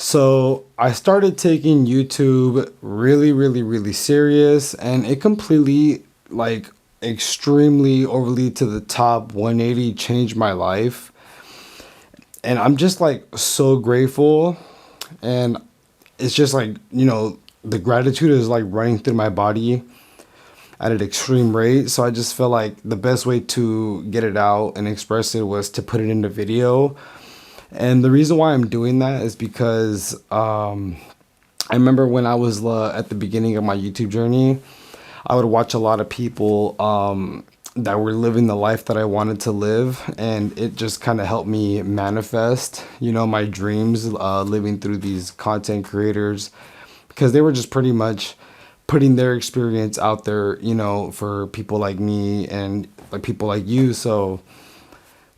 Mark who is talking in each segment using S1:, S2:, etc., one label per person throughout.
S1: So I started taking YouTube really serious, and it completely, like, extremely overly to the top 180 changed my life. And I'm just like so grateful. And it's just like, the gratitude is like running through my body at an extreme rate. So I just felt like the best way to get it out and express it was to put it into video. And the reason why I'm doing that is because I remember when I was at the beginning of my YouTube journey, I would watch a lot of people that were living the life that I wanted to live, and it just kind of helped me manifest, my dreams, living through these content creators, because they were just pretty much putting their experience out there, for people like me and like people like you. So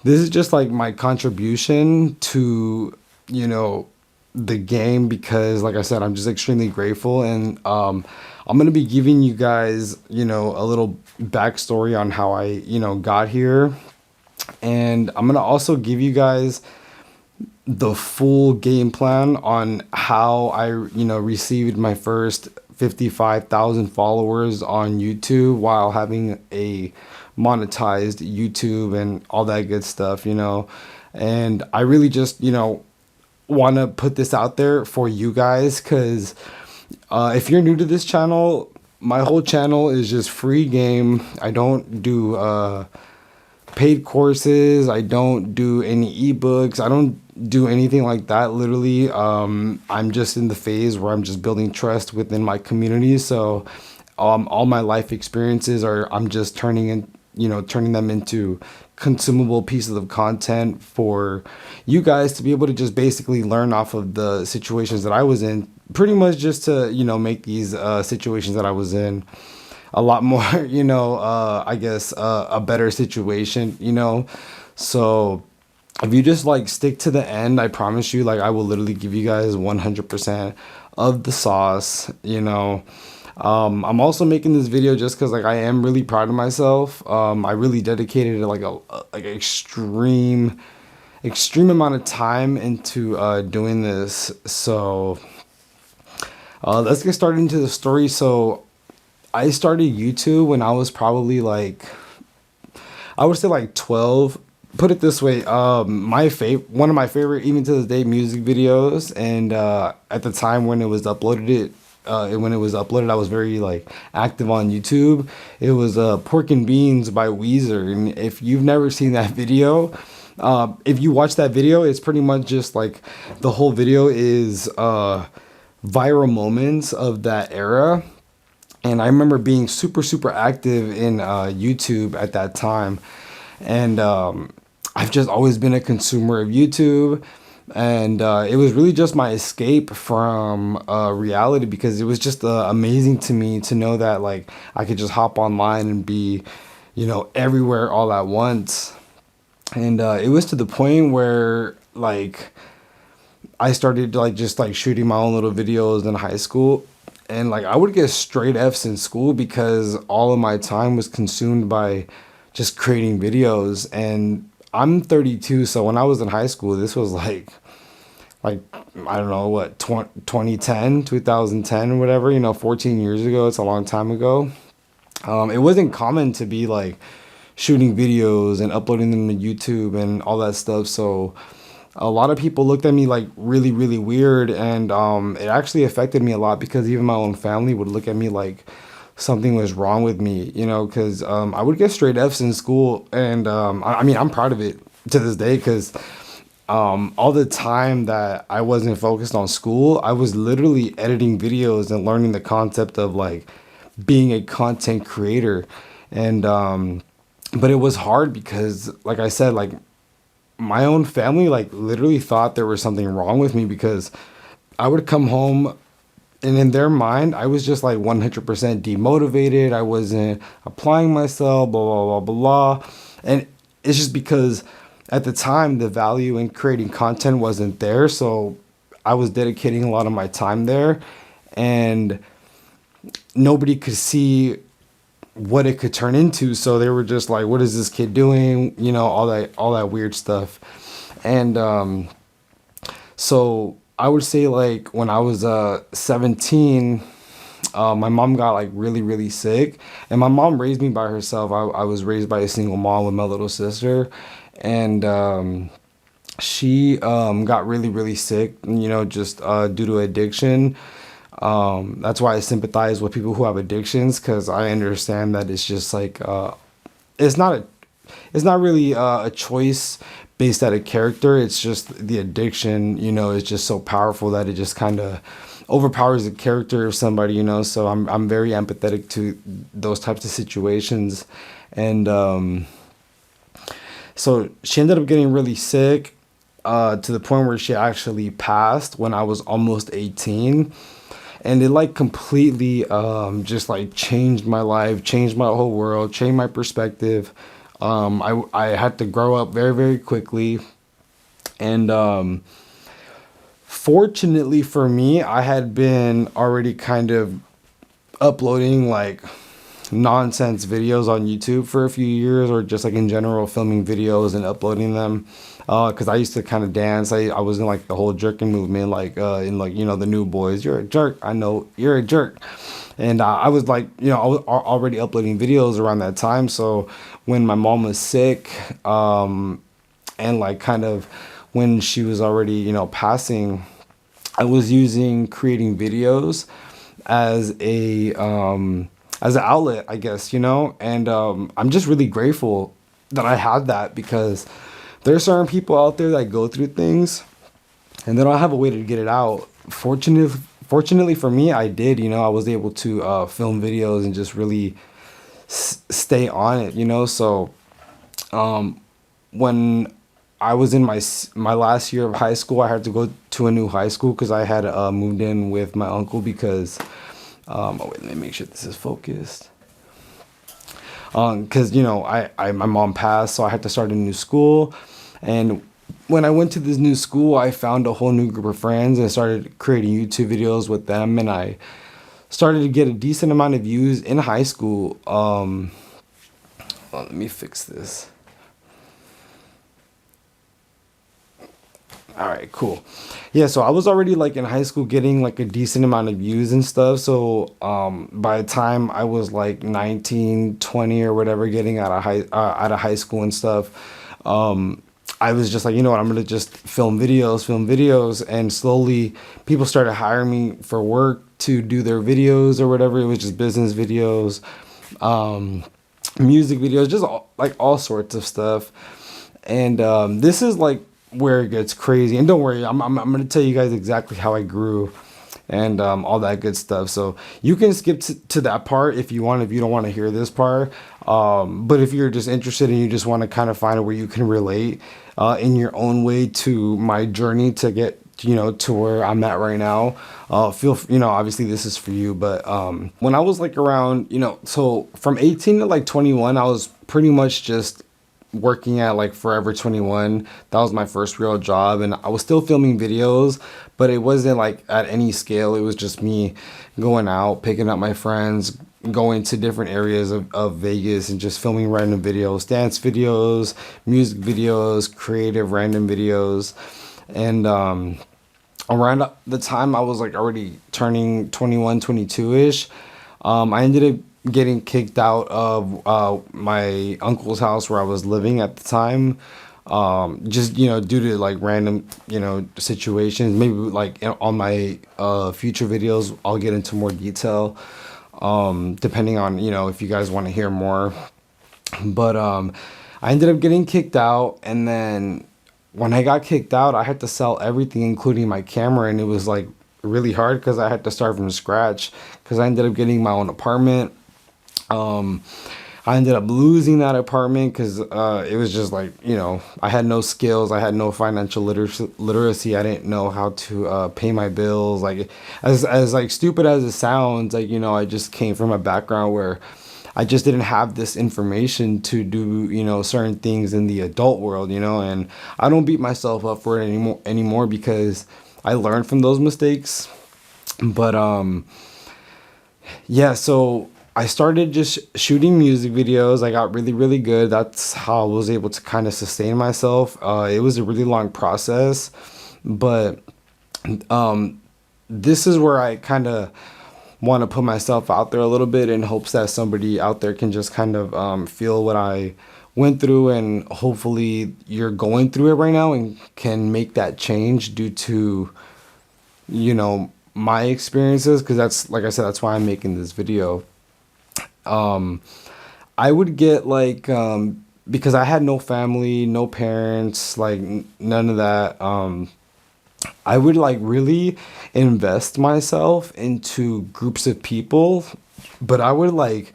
S1: this is just like my contribution to, the game, because like I said, I'm just extremely grateful. And I'm going to be giving you guys, a little backstory on how I, got here. And I'm going to also give you guys the full game plan on how I, received my first 55,000 followers on YouTube while having a monetized YouTube and all that good stuff. And I really just, want to put this out there for you guys, because if you're new to this channel, my whole channel is just free game. I don't do paid courses. I don't do any ebooks. I don't do anything like that. Literally, I'm just in the phase where I'm just building trust within my community. So all my life experiences I'm just turning them into consumable pieces of content for you guys to be able to just basically learn off of the situations that I was in, pretty much just to, make these situations that I was in a lot more, I guess, a better situation. So if you just like stick to the end, I promise you, like, I will literally give you guys 100% of the sauce. I'm also making this video just because, like, I am really proud of myself. I really dedicated like an extreme amount of time into doing this. So let's get started into the story. So I started YouTube when I was probably like, I would say like 12. Put it this way, one of my favorite, even to this day, music videos. And at the time when it was uploaded, I was very like active on YouTube. It was Pork and Beans by Weezer. And if you've never seen that video, if you watch that video, it's pretty much just like the whole video is viral moments of that era. And I remember being super active in YouTube at that time. And I've just always been a consumer of YouTube. And it was really just my escape from reality, because it was just amazing to me to know that, like, I could just hop online and be, everywhere all at once. And it was to the point where, like, I started like just like shooting my own little videos in high school. And like I would get straight F's in school because all of my time was consumed by just creating videos. And I'm 32, so when I was in high school, this was like I don't know what, 2010, 2010 or whatever, 14 years ago. It's a long time ago. It wasn't common to be like shooting videos and uploading them to YouTube and all that stuff. So a lot of people looked at me like really weird, and it actually affected me a lot, because even my own family would look at me like something was wrong with me, because I would get straight F's in school. And I mean, I'm proud of it to this day, because all the time that I wasn't focused on school, I was literally editing videos and learning the concept of like being a content creator. And but it was hard because, like I said, like my own family like literally thought there was something wrong with me, because I would come home and in their mind I was just like 100% demotivated. I wasn't applying myself, blah blah blah blah. And it's just because at the time the value in creating content wasn't there, so I was dedicating a lot of my time there, and nobody could see what it could turn into. So they were just like, what is this kid doing, all that weird stuff. And so I would say like when I was 17, my mom got like really really sick, and my mom raised me by herself. I was raised by a single mom with my little sister, and she got really really sick, you know, just due to addiction. That's why I sympathize with people who have addictions, because I understand that it's just like it's not a it's not really a choice based out of character. It's just the addiction, you know, is just so powerful that it just kind of overpowers the character of somebody, you know. So I'm very empathetic to those types of situations, and so she ended up getting really sick, to the point where she actually passed when I was almost 18. And it like completely just like changed my life, changed my whole world, changed my perspective. I had to grow up very very quickly, and fortunately for me, I had been already kind of uploading like nonsense videos on YouTube for a few years, or just like in general filming videos and uploading them. Because I used to kind of dance. I was in like the whole jerking movement, like in like, you know, the new boys. You're a jerk. I know you're a jerk. And I was like, you know, I was already uploading videos around that time. So when my mom was sick, and like kind of when she was already, you know, passing, I was using creating videos as a as an outlet, I guess, you know. And I'm just really grateful that I had that, because there are certain people out there that go through things and they don't have a way to get it out. Fortunately for me, I did. You know, I was able to film videos and just really stay on it. You know, so when I was in my last year of high school, I had to go to a new high school because I had moved in with my uncle, because oh wait, let me make sure this is focused. Because you know, my mom passed, so I had to start a new school. And when I went to this new school, I found a whole new group of friends and started creating YouTube videos with them, and I started to get a decent amount of views in high school. Hold on, let me fix this. All right, cool. Yeah, so I was already like in high school getting like a decent amount of views and stuff. So by the time I was like 19, 20 or whatever, getting out of high school and stuff, I was just like, you know what, I'm gonna just film videos, and slowly people started hiring me for work to do their videos or whatever. It was just business videos, music videos, just like all sorts of stuff. And this is like where it gets crazy. And don't worry, I'm gonna tell you guys exactly how I grew and all that good stuff. So you can skip to that part if you want, if you don't want to hear this part. But if you're just interested and you just want to kind of find where you can relate in your own way to my journey to get, you know, to where I'm at right now, you know, obviously this is for you. But when I was like around, you know, so from 18 to like 21, I was pretty much just working at like Forever 21. That was my first real job, and I was still filming videos, but it wasn't like at any scale. It was just me going out, picking up my friends, going to different areas of Vegas and just filming random videos, dance videos, music videos, creative random videos. And around the time I was like already turning 21, 22-ish, I ended up getting kicked out of my uncle's house where I was living at the time, just, you know, due to like random, you know, situations. Maybe like on my future videos I'll get into more detail, depending on, you know, if you guys want to hear more. But I ended up getting kicked out, and then when I got kicked out, I had to sell everything, including my camera, and it was like really hard because I had to start from scratch, because I ended up getting my own apartment. I ended up losing that apartment because it was just like, you know, I had no skills, I had no financial literacy. I didn't know how to pay my bills. Like as like stupid as it sounds, like, you know, I just came from a background where I just didn't have this information to do, you know, certain things in the adult world, you know. And I don't beat myself up for it anymore because I learned from those mistakes. But yeah, so I started just shooting music videos. I got really, really good. That's how I was able to kind of sustain myself. It was a really long process, but This is where I kind of want to put myself out there a little bit in hopes that somebody out there can just kind of feel what I went through, and hopefully you're going through it right now and can make that change due to, my experiences, because that's, like I said, that's why I'm making this video. I would get like, because I had no family, no parents, like none of that. I would like really invest myself into groups of people, but I would like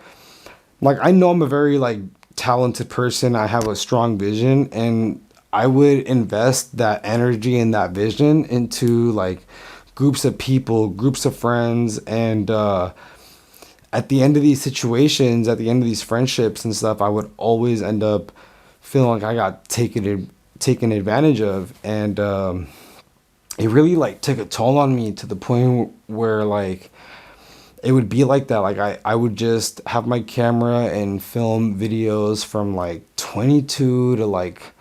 S1: I know I'm a very like talented person. I have a strong vision, and I would invest that energy and that vision into like groups of people, groups of friends, and at the end of these situations, at the end of these friendships and stuff, I would always end up feeling like I got taken advantage of, and it really like took a toll on me to the point where like it would be like that. Like I would just have my camera and film videos from like 22 to like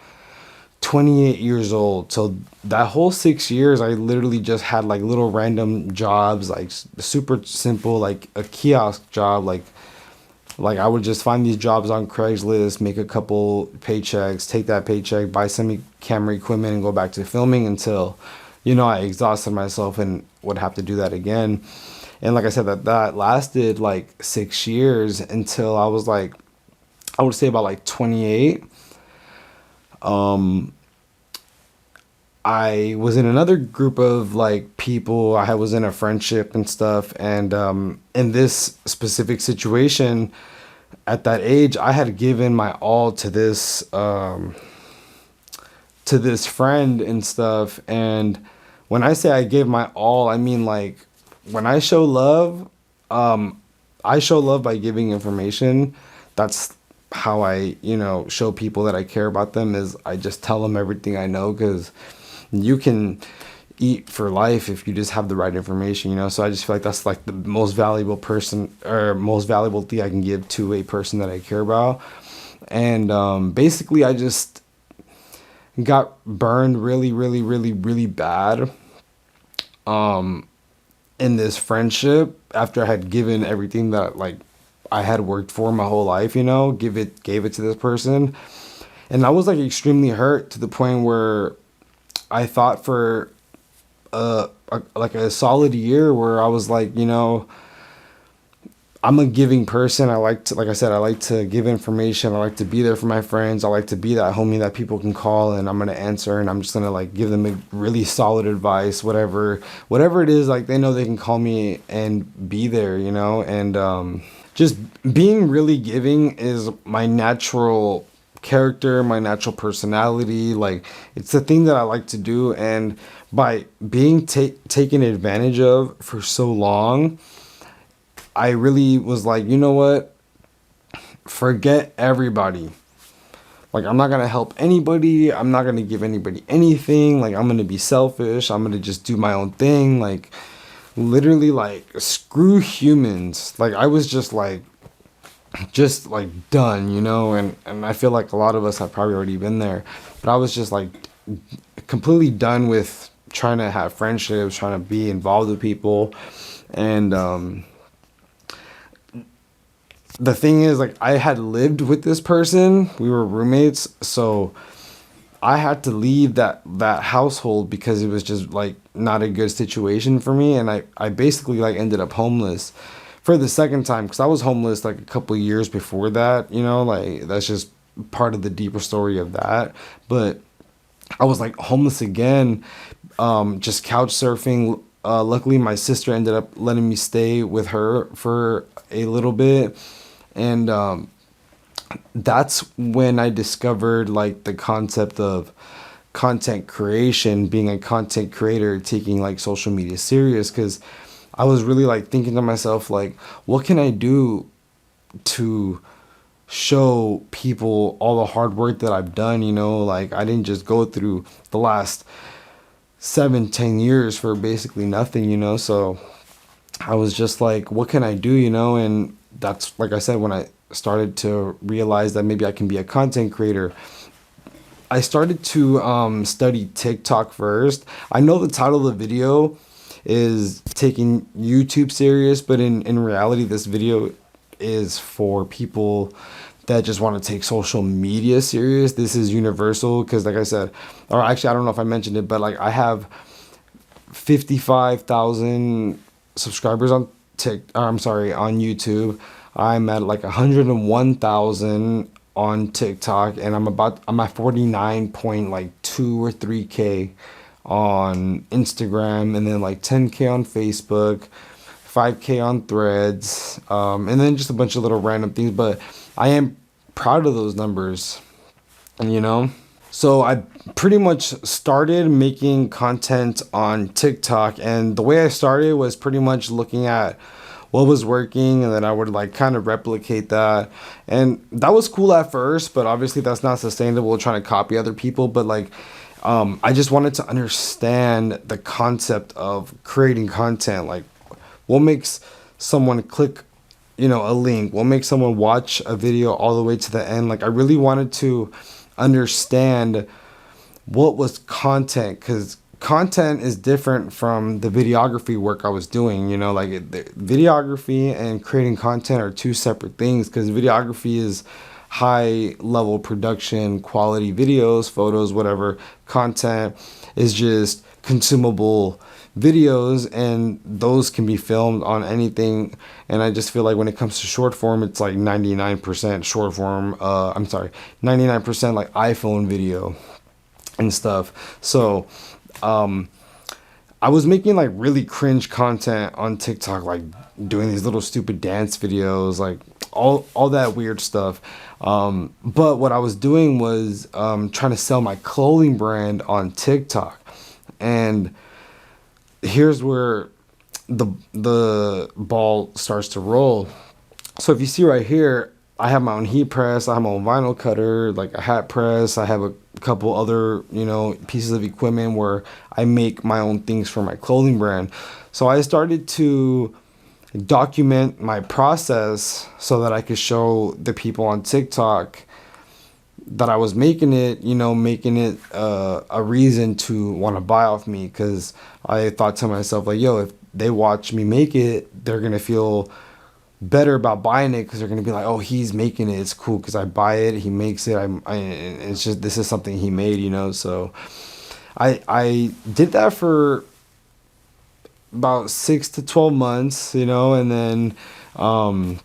S1: 28 years old. So that whole 6 years, I literally just had like little random jobs, like super simple, like a kiosk job. Like I would just find these jobs on Craigslist, make a couple paychecks, take that paycheck, buy some camera equipment, and go back to filming until, I exhausted myself and would have to do that again. And like I said, that lasted like 6 years until I was like, I would say about like 28. I was in another group of like people. I was in a friendship and stuff, and in this specific situation, at that age, I had given my all to this friend and stuff. And when I say I gave my all, I mean like when I show love by giving information. That's how I, show people that I care about them, is I just tell them everything I know, because you can eat for life if you just have the right information, So I just feel like that's like the most valuable person, or most valuable thing I can give to a person that I care about. And basically, I just got burned really, really, really, really bad in this friendship after I had given everything that like I had worked for my whole life, gave it to this person. And I was like extremely hurt to the point where I thought for like a solid year where I was like, I'm a giving person. I like to, like I said, I like to give information. I like to be there for my friends. I like to be that homie that people can call and I'm going to answer, and I'm just going to like give them a really solid advice, whatever it is, like they know they can call me and be there, and just being really giving is my natural character, my natural personality. Like it's the thing that I like to do, and by being taken advantage of for so long, I really was like, you know what? Forget everybody. Like, I'm not going to help anybody. I'm not going to give anybody anything. Like, I'm going to be selfish. I'm going to just do my own thing. Like, literally, like, screw humans. Like, I was just like done, And I feel like a lot of us have probably already been there. But I was just like completely done with trying to have friendships, trying to be involved with people. And, the thing is, like, I had lived with this person. We were roommates, so I had to leave that household because it was just like not a good situation for me, and I basically like ended up homeless for the second time, because I was homeless like a couple of years before that. Like that's just part of the deeper story of that. But I was like homeless again, just couch surfing. Luckily, my sister ended up letting me stay with her for a little bit. And that's when I discovered like the concept of content creation, being a content creator, taking like social media serious, because I was really like thinking to myself, like, what can I do to show people all the hard work that I've done? Like I didn't just go through the last 7-10 years for basically nothing. So I was just like, what can I do? And that's, like I said, when I started to realize that maybe I can be a content creator, I started to study TikTok first. I know the title of the video is taking YouTube serious, but in reality, this video is for people that just want to take social media serious. This is universal because, like I said, or actually, I don't know if I mentioned it, but like I have 55,000 subscribers on on YouTube. I'm at like 101,000 on TikTok, and I'm at 49.2 or 3K on Instagram, and then like 10K on Facebook, 5K on Threads, and then just a bunch of little random things. But I am proud of those numbers, and so I pretty much started making content on TikTok, and the way I started was pretty much looking at what was working, and then I would like kind of replicate that. And that was cool at first, but obviously that's not sustainable trying to copy other people. But like, I just wanted to understand the concept of creating content. Like, what makes someone click, a link? What makes someone watch a video all the way to the end? Like, I really wanted to understand what was content, because content is different from the videography work I was doing. Like the videography and creating content are two separate things, because videography is high level production, quality videos, photos, whatever. Content is just consumable videos, and those can be filmed on anything. And I just feel like when it comes to short form, it's like 99% short form, 99% like iPhone video and stuff. So I was making like really cringe content on TikTok, like doing these little stupid dance videos, like all that weird stuff. But what I was doing was trying to sell my clothing brand on TikTok. And here's where the ball starts to roll. So if you see right here, I have my own heat press, I have my own vinyl cutter, like a hat press. I have a couple other, pieces of equipment where I make my own things for my clothing brand. So I started to document my process so that I could show the people on TikTok that I was making it, a reason to want to buy off me. Because I thought to myself, like, yo, if they watch me make it, they're going to feel better about buying it, because they're going to be like, oh, he's making it, it's cool because I buy it, he makes it, it's just, this is something he made. So I did that for about 6 to 12 months, and then I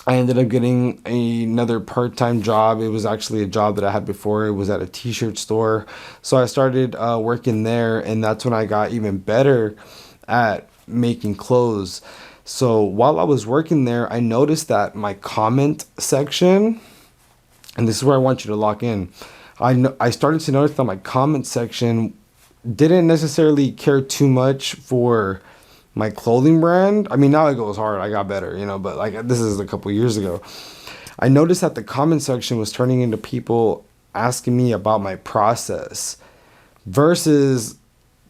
S1: ended up getting another part-time job. It was actually a job that I had before. It was at a t-shirt store. So I started working there, and that's when I got even better at making clothes. So while I was working there, I noticed that my comment section, and this is where I want you to lock in, I started to notice that my comment section didn't necessarily care too much for my clothing brand. I mean, now it goes hard. I got better, but like this is a couple years ago. I noticed that the comment section was turning into people asking me about my process versus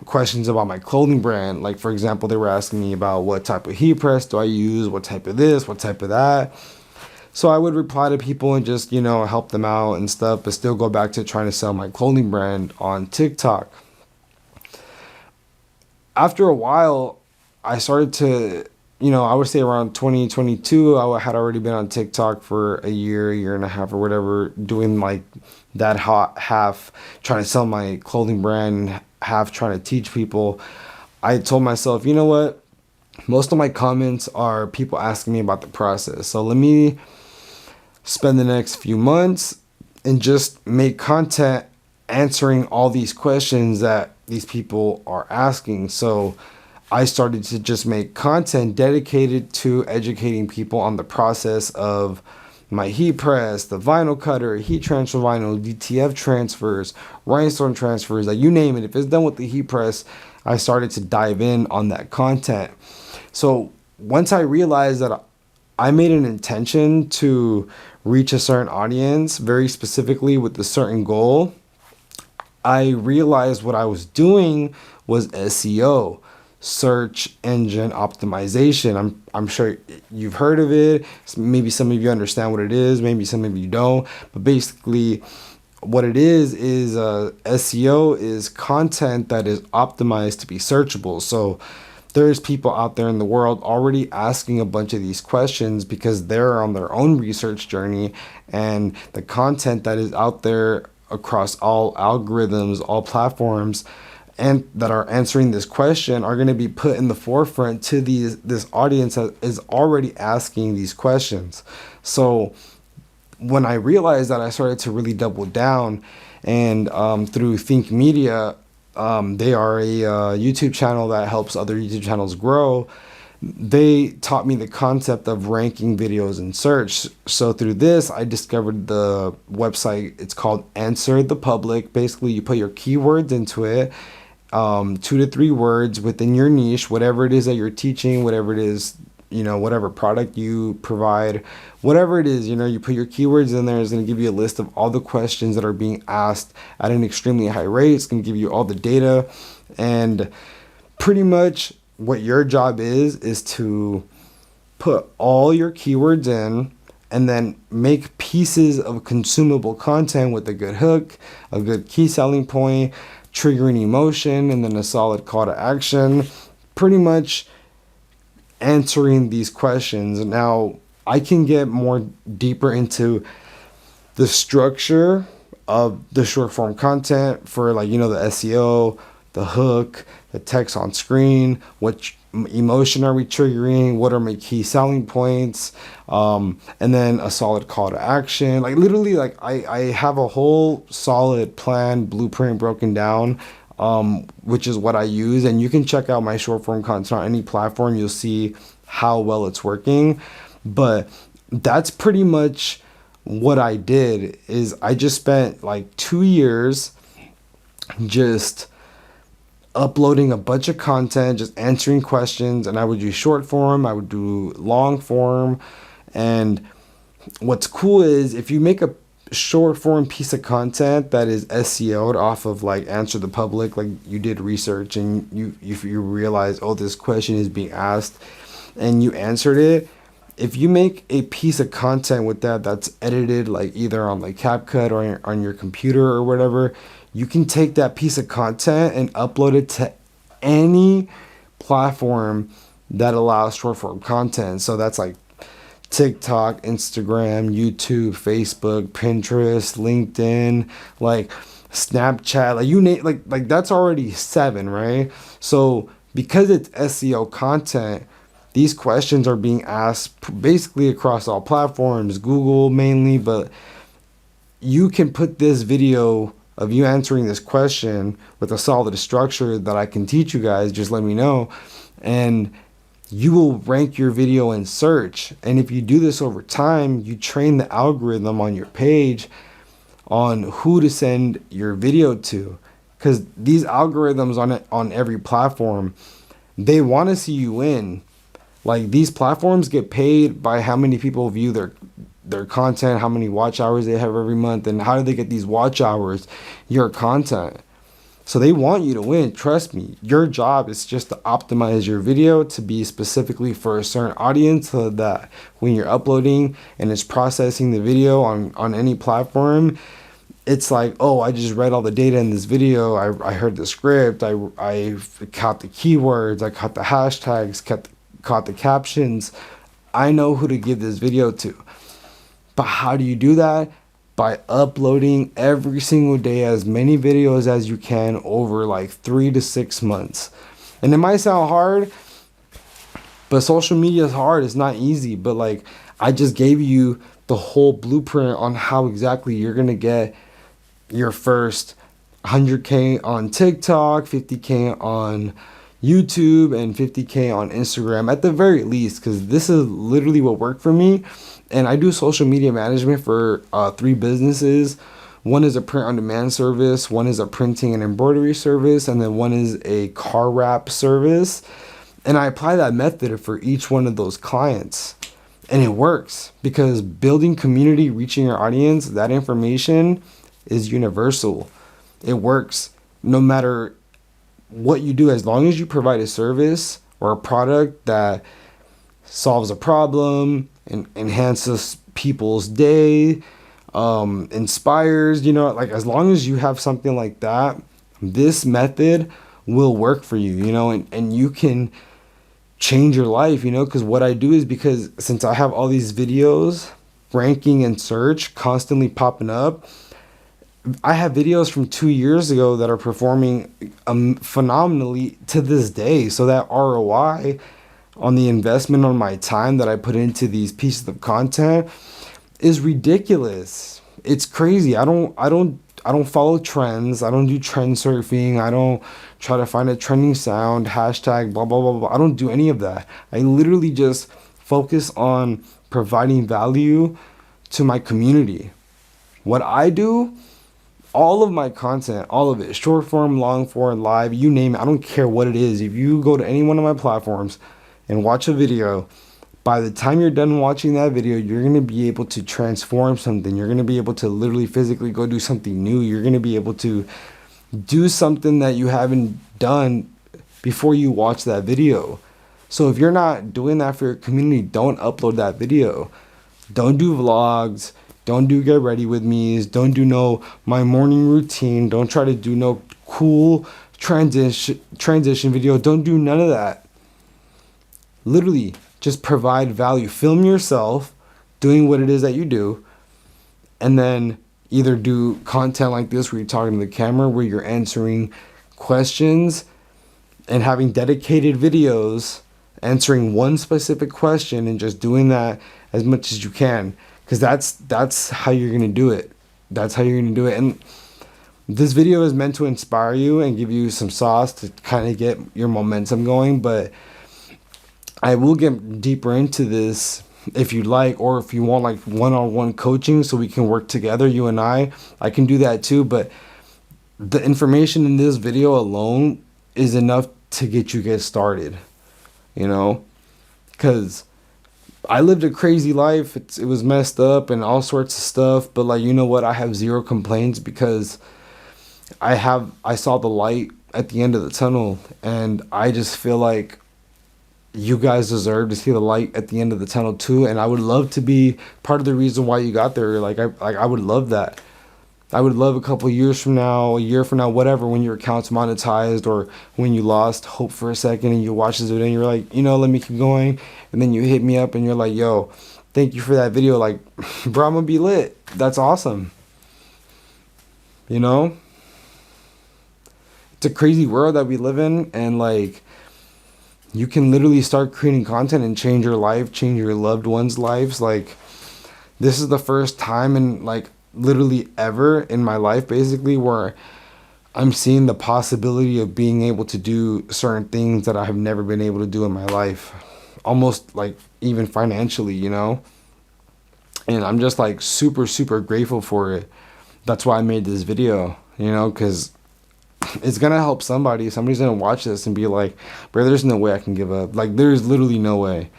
S1: questions about my clothing brand. Like, for example, they were asking me about what type of heat press do I use, what type of this, what type of that. So I would reply to people and just, help them out and stuff, but still go back to trying to sell my clothing brand on TikTok. After a while, I started to, I would say around 2022, I had already been on TikTok for a year and a half or whatever, doing like that half trying to sell my clothing brand, half trying to teach people. I told myself, you know what? Most of my comments are people asking me about the process. So let me spend the next few months and just make content answering all these questions that these people are asking. So I started to just make content dedicated to educating people on the process of my heat press, the vinyl cutter, heat transfer vinyl, DTF transfers, rhinestone transfers, like you name it. If it's done with the heat press, I started to dive in on that content. So once I realized that I made an intention to reach a certain audience very specifically with a certain goal, I realized what I was doing was SEO, search engine optimization. I'm sure you've heard of it. Maybe some of you understand what it is, maybe some of you don't. But basically, what it is SEO is content that is optimized to be searchable. So there's people out there in the world already asking a bunch of these questions because they're on their own research journey, and the content that is out there across all algorithms, all platforms, and that are answering this question are going to be put in the forefront to this audience that is already asking these questions. So when I realized that, I started to really double down, and through Think Media, they are a YouTube channel that helps other YouTube channels grow. They taught me the concept of ranking videos in search. So through this, I discovered the website. It's called Answer the Public. Basically, you put your keywords into it, 2 to 3 words within your niche, whatever it is that you're teaching, whatever it is, whatever product you provide, whatever it is, you put your keywords in there. It's going to give you a list of all the questions that are being asked at an extremely high rate. It's going to give you all the data, and pretty much what your job is to put all your keywords in and then make pieces of consumable content with a good hook, a good key selling point, triggering emotion, and then a solid call to action. Pretty much answering these questions. Now, I can get more deeper into the structure of the short form content for, like, the SEO, the hook, the text on screen, what emotion are we triggering, what are my key selling points, and then a solid call to action. Like, literally, like, I have a whole solid plan, blueprint broken down, which is what I use. And you can check out my short form content on any platform. You'll see how well it's working. But that's pretty much what I did. Is I just spent like 2 years just uploading a bunch of content, just answering questions. And I would do short form, I would do long form. And what's cool is if you make a short form piece of content that is SEO'd off of like Answer the Public, like you did research and you realize, oh, this question is being asked, and you answered it. If you make a piece of content with that's edited, like either on like CapCut or on your computer or whatever, you can take that piece of content and upload it to any platform that allows short form content. So that's like TikTok, Instagram, YouTube, Facebook, Pinterest, LinkedIn, like Snapchat, like you name, like that's already 7, right? So because it's SEO content, these questions are being asked basically across all platforms, Google mainly, but you can put this video of you answering this question with a solid structure that I can teach you guys. Just let me know, and you will rank your video in search. And if you do this over time, you train the algorithm on your page on who to send your video to, because these algorithms on every platform, they want to see you win. Like, these platforms get paid by how many people view their content, how many watch hours they have every month, and how do they get these watch hours? Your content. So they want you to win. Trust me. Your job is just to optimize your video to be specifically for a certain audience, so that when you're uploading and it's processing the video on any platform, it's like, oh, I just read all the data in this video. I heard the script. I caught the keywords. I caught the hashtags, caught the captions. I know who to give this video to. But how do you do that? By uploading every single day as many videos as you can over like 3 to 6 months. And it might sound hard, but social media is hard. It's not easy. But like, I just gave you the whole blueprint on how exactly you're going to get your first 100K on TikTok, 50K on YouTube, and 50K on Instagram at the very least, because this is literally what worked for me. And I do social media management for 3 businesses. One is a print on demand service, one is a printing and embroidery service, and then one is a car wrap service. And I apply that method for each one of those clients. And it works, because building community, reaching your audience, that information is universal. It works no matter what you do, as long as you provide a service or a product that solves a problem and enhances people's day, inspires, like as long as you have something like that, this method will work for you, and you can change your life, because what I do is, because since I have all these videos ranking and search constantly popping up, I have videos from 2 years ago that are performing phenomenally to this day. So that ROI on the investment on my time that I put into these pieces of content is ridiculous. It's crazy. I don't follow trends. I don't do trend surfing. I don't try to find a trending sound, hashtag, blah, blah, blah, blah. I don't do any of that. I literally just focus on providing value to my community. What I do, all of my content, all of it, short form, long form, live, you name it, I don't care what it is. If you go to any one of my platforms and watch a video, by the time you're done watching that video, you're going to be able to transform something. You're going to be able to literally physically go do something new. You're going to be able to do something that you haven't done before you watch that video. So if you're not doing that for your community, don't upload that video. Don't do vlogs. Don't do get ready with me's. Don't do no my morning routine. Don't try to do no cool transition video. Don't do none of that. Literally, just provide value. Film yourself doing what it is that you do, and then either do content like this where you're talking to the camera, where you're answering questions and having dedicated videos answering one specific question, and just doing that as much as you can, because that's how you're going to do it. That's how you're going to do it. And this video is meant to inspire you and give you some sauce to kind of get your momentum going, but I will get deeper into this if you'd like, or if you want like one-on-one coaching so we can work together, you and I can do that too. But the information in this video alone is enough to get started, because I lived a crazy life. It was messed up and all sorts of stuff, but like, you know what? I have zero complaints, because I saw the light at the end of the tunnel, and I just feel like you guys deserve to see the light at the end of the tunnel too. And I would love to be part of the reason why you got there. I would love that. I would love a couple years from now, a year from now, whatever, when your account's monetized, or when you lost hope for a second and you watch this video and you're like, let me keep going. And then you hit me up and you're like, yo, thank you for that video. Like, bro, I'm gonna be lit. That's awesome. It's a crazy world that we live in, and like, you can literally start creating content and change your life, change your loved ones' lives. Like, this is the first time in like literally ever in my life, basically, where I'm seeing the possibility of being able to do certain things that I have never been able to do in my life, almost like even financially, and I'm just like super, super grateful for it. That's why I made this video, because it's gonna help somebody. Somebody's gonna watch this and be like, bro, there's no way I can give up. Like, there's literally no way.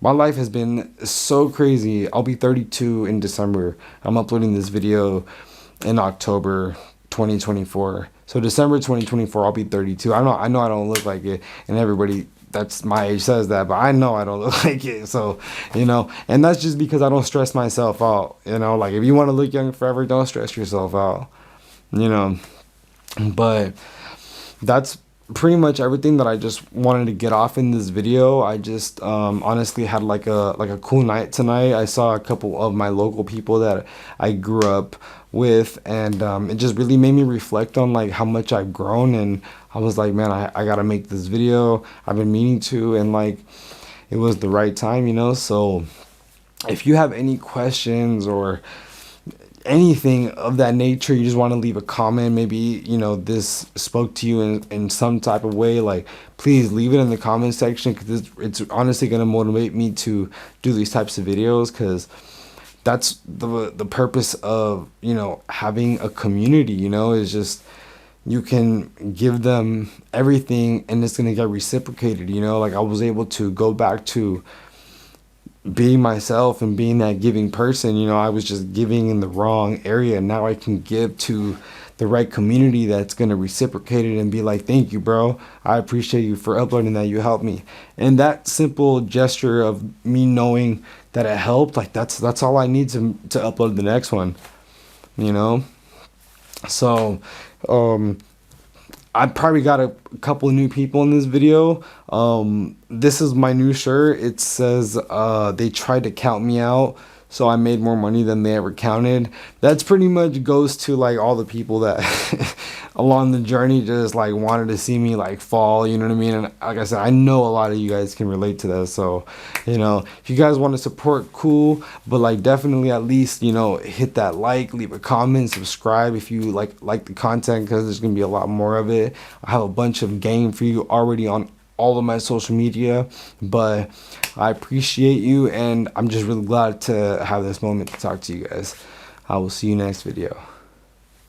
S1: My life has been so crazy. I'll be 32 in December. I'm uploading this video in October 2024. So December 2024, I'll be 32. I know I don't look like it, and everybody that's my age says that, but I know I don't look like it. So, and that's just because I don't stress myself out. Like, if you want to look young forever, don't stress yourself out. But that's pretty much everything that I just wanted to get off in this video. I just honestly had like a cool night tonight. I saw a couple of my local people that I grew up with, and it just really made me reflect on like how much I've grown. And I was like, man, I gotta make this video. I've been meaning to, and like, it was the right time, So if you have any questions or anything of that nature, you just want to leave a comment, maybe this spoke to you in some type of way, like, please leave it in the comment section, because it's honestly going to motivate me to do these types of videos, because that's the purpose of having a community, is just you can give them everything and it's going to get reciprocated. Like, I was able to go back to being myself and being that giving person. I was just giving in the wrong area. Now I can give to the right community that's going to reciprocate it and be like, thank you, bro. I appreciate you for uploading that. You helped me. And that simple gesture of me knowing that it helped, like, that's all I need to upload the next one. you know. So I probably got a couple of new people in this video. This is my new shirt. It says they tried to count me out, so I made more money than they ever counted. That's pretty much goes to like all the people that along the journey just like wanted to see me like fall, you know what I mean? And like I said, I know a lot of you guys can relate to that. So, you know, if you guys want to support, cool, but like definitely at least, you know, hit that like, leave a comment, subscribe if you like the content, because there's gonna be a lot more of it. I have a bunch of game for you already on all of my social media, but I appreciate you, and I'm just really glad to have this moment to talk to you guys. I will see you next video.